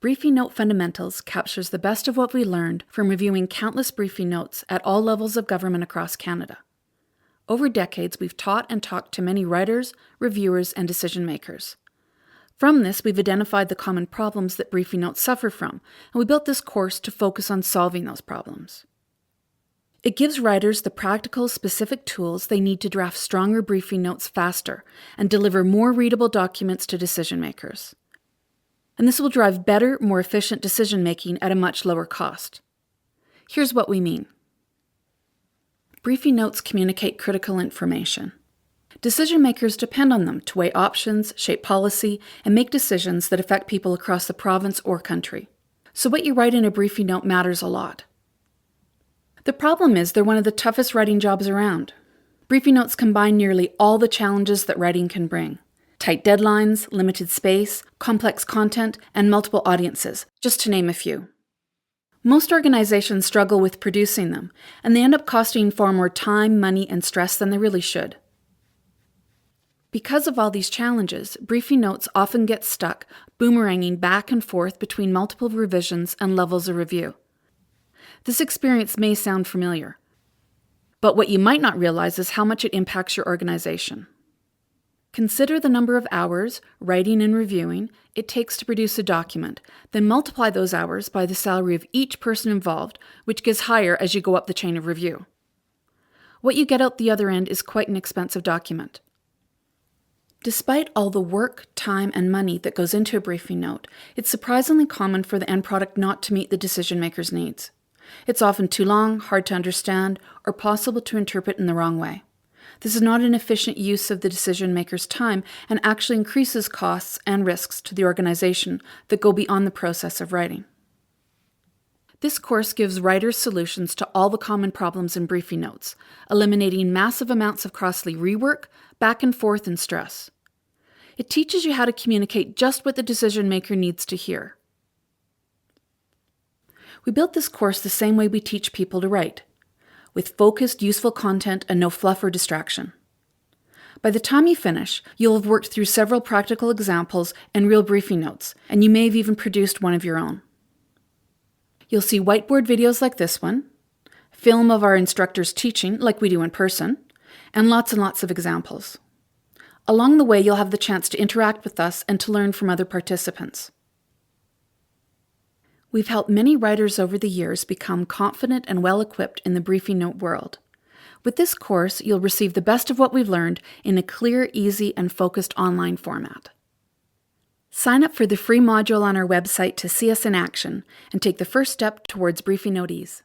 Briefing Note Fundamentals captures the best of what we learned from reviewing countless briefing notes at all levels of government across Canada. Over decades, we've taught and talked to many writers, reviewers, and decision makers. From this, we've identified the common problems that briefing notes suffer from, and we built this course to focus on solving those problems. It gives writers the practical, specific tools they need to draft stronger briefing notes faster and deliver more readable documents to decision makers. And this will drive better, more efficient decision-making at a much lower cost. Here's what we mean. Briefing notes communicate critical information. Decision-makers depend on them to weigh options, shape policy, and make decisions that affect people across the province or country. So what you write in a briefing note matters a lot. The problem is they're one of the toughest writing jobs around. Briefing notes combine nearly all the challenges that writing can bring. Tight deadlines, limited space, complex content, and multiple audiences, just to name a few. Most organizations struggle with producing them, and they end up costing far more time, money, and stress than they really should. Because of all these challenges, briefing notes often get stuck boomeranging back and forth between multiple revisions and levels of review. This experience may sound familiar, but what you might not realize is how much it impacts your organization. Consider the number of hours, writing and reviewing, it takes to produce a document, then multiply those hours by the salary of each person involved, which gets higher as you go up the chain of review. What you get out the other end is quite an expensive document. Despite all the work, time, and money that goes into a briefing note, it's surprisingly common for the end product not to meet the decision maker's needs. It's often too long, hard to understand, or possible to interpret in the wrong way. This is not an efficient use of the decision maker's time and actually increases costs and risks to the organization that go beyond the process of writing. This course gives writers solutions to all the common problems in briefing notes, eliminating massive amounts of costly rework, back and forth, and stress. It teaches you how to communicate just what the decision maker needs to hear. We built this course the same way we teach people to write, with focused, useful content and no fluff or distraction. By the time you finish, you'll have worked through several practical examples and real briefing notes, and you may have even produced one of your own. You'll see whiteboard videos like this one, film of our instructors teaching like we do in person, and lots of examples. Along the way, you'll have the chance to interact with us and to learn from other participants. We've helped many writers over the years become confident and well-equipped in the briefing note world. With this course, you'll receive the best of what we've learned in a clear, easy, and focused online format. Sign up for the free module on our website to see us in action and take the first step towards briefing note ease.